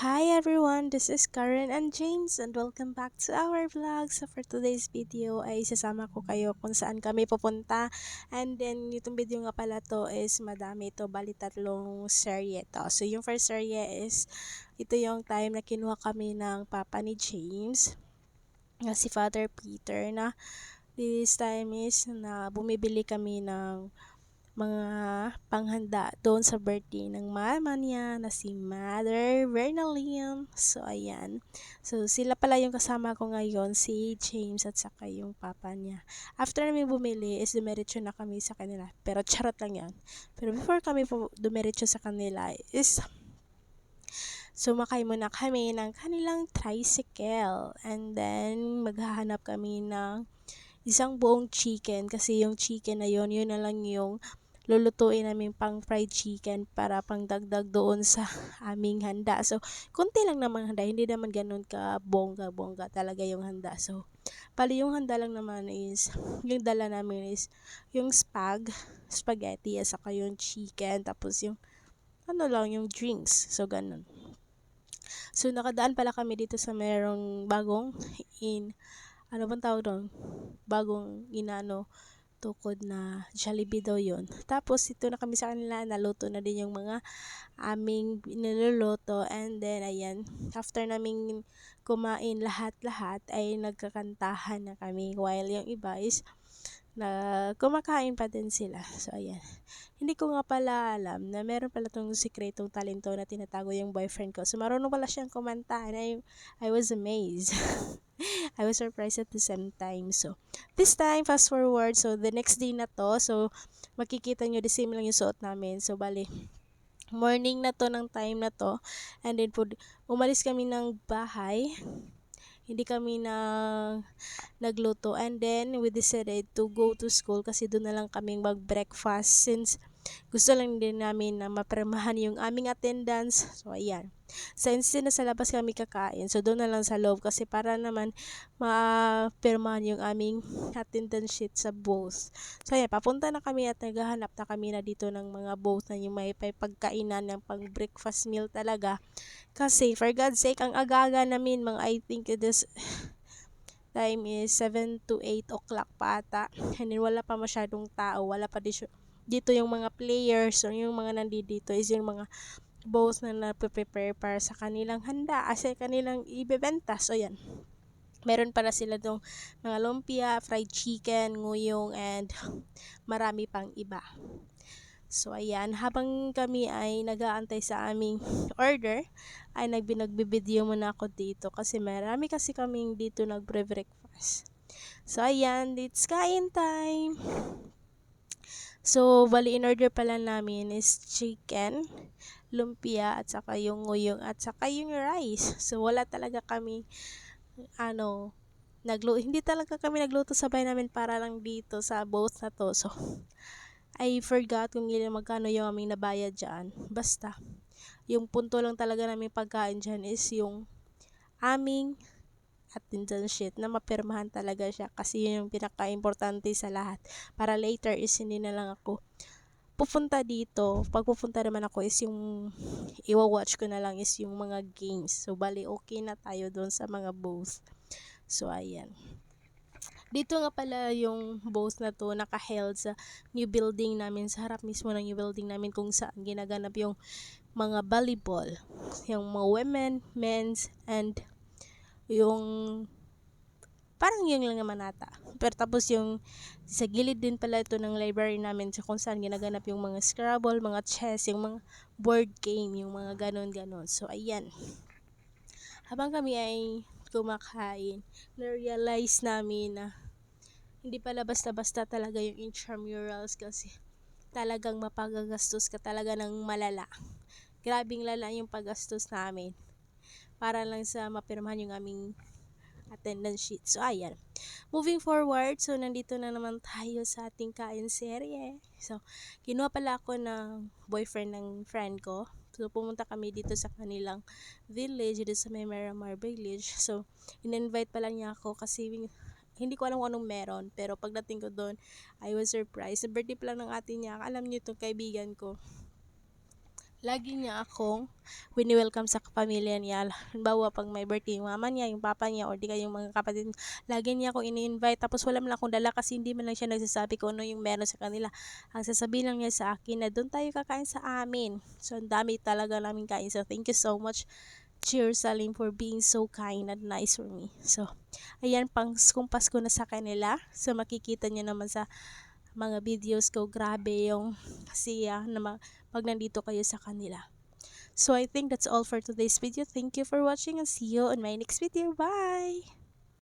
Hi everyone, this is Karen and James and welcome back to our vlog. So for today's video ay sasama ko kayo kung saan kami pupunta. And then itong video nga pala to is madami to, bali tatlong serye to. So yung first serye is ito yung time na kinuha kami ng papa ni James, nga si Father Peter, na this time is na bumibili kami ng mga panghanda doon sa birthday ng mama niya na si Mother Vernaline. So, ayan. So, sila pala yung kasama ko ngayon, si James at saka yung papa niya. After namin bumili, is dumiretso na kami sa kanila. Pero charot lang yan. Pero before kami po dumiretso sa kanila, is sumakay muna kami ng kanilang tricycle. And then, maghahanap kami ng isang buong chicken kasi yung chicken na yun na lang yung lulutuin namin pang fried chicken para pang dagdag doon sa aming handa. So, konti lang naman handa, hindi naman ganun ka bongga-bongga talaga yung handa. So, pali yung handa lang naman is, yung dala namin is yung spaghetti, at saka yung chicken, tapos yung ano lang, yung drinks. So, ganun. So, nakadaan pala kami dito sa merong bagong ano bang tawag doon? Bagong tukod na Jollibee daw yun. Tapos, ito na kami sa kanila, naluto na din yung mga aming niluluto. And then, ayan, after naming kumain lahat-lahat, ay nagkakantahan na kami. While yung iba is, na kumakain pa din sila. So, ayan. Hindi ko nga pala alam na meron pala tong sikretong talento na tinatago yung boyfriend ko. So, marunong pala siyang kumanta. And I was amazed. I was surprised at the same time. So, this time, fast forward. So, the next day na to. So, makikita nyo, the same lang yung suot namin. So, bali, morning na to ng time na to. And then, umalis kami ng bahay. Hindi kami nagluto. And then, we decided to go to school kasi doon na lang kaming mag-breakfast since gusto lang din namin na mapremahan yung aming attendance. So, ayan. Since nasa labas kami kakain, so doon na lang sa loob kasi para naman mapirmahan yung aming attendance sheet sa booth. So, ayan. Papunta na kami at naghahanap na kami na dito ng mga booth na yung may pagkainan ng pang breakfast meal talaga. Kasi, for God's sake, ang aga-aga namin, mga I think this time is 7 to 8 o'clock pa ata. And then, wala pa masyadong tao. Wala pa dito yung mga players o yung mga nandito is yung mga both na nape-prepare para sa kanilang handa kasi kanilang ibebenta. So, yan. Meron para sila dong mga lumpia, fried chicken, nguyong, and marami pang iba. So, ayan. Habang kami ay nag-aantay sa aming order, ay nagbibideo muna ako dito kasi marami kasi kaming dito nagbre-breakfast. So, ayan. It's kain time! So, bali in order pala namin is chicken, lumpia, at saka yung nguyong, at saka yung rice. So, wala talaga kami, hindi talaga kami nagluto sa bahay namin para lang dito sa both na to. So, I forgot kung magkano yung aming nabayad dyan. Basta, yung punto lang talaga namin pagkain dyan is yung aming attendance sheet na mapirmahan talaga siya kasi yun yung pinaka-importante sa lahat. Para later is hindi na lang ako pupunta dito. Pag pupunta naman ako is yung iwa-watch ko na lang is yung mga games. So, bali okay na tayo doon sa mga booth. So, ayan. Dito nga pala yung booth na to naka-held sa new building namin, sa harap mismo ng new building namin kung saan ginaganap yung mga volleyball. Yung mga women, men's, and yung parang yung lang naman ata. Pero tapos yung sa gilid din pala ito ng library namin kung saan ginaganap yung mga Scrabble, mga chess, yung mga board game, yung mga ganon-ganon. So, ayan. Habang kami ay kumakain, na-realize namin na hindi pala basta-basta talaga yung intramurals kasi talagang mapagagastos ka talaga ng malala. Grabing lala yung paggastos namin para lang sa mapirmahan yung aming attendance sheet. So, ayan. Moving forward, so nandito na naman tayo sa ating kain serye. So, kinuha pala ako ng boyfriend ng friend ko. So, pumunta kami dito sa kanilang village, dito sa may Miramar Village. So, in-invite pala niya ako kasi hindi ko alam kung anong meron. Pero pagdating ko doon, I was surprised. Sa birthday pala ng ate niya, alam niyo itong kaibigan ko. lagi niya akong wini-welcome sa pamilya niya. Halimbawa, pag may birthday yung mama niya, yung papa niya, or di kaya yung mga kapatid, lagi niya akong ini-invite. Tapos wala man akong dala kasi hindi man lang siya nagsasabi kung ano yung meron sa kanila. Ang sasabihin lang niya sa akin na doon tayo kakain sa amin. So, ang dami talaga namin kain. So, thank you so much, Cheers, Salim, for being so kind and nice for me. So, ayan, pang kung Pasko na sa kanila. So, makikita niyo naman sa mga videos ko, grabe yung siya na pag nandito kayo sa kanila. So I think that's all for today's video. Thank you for watching and see you on my next video. Bye!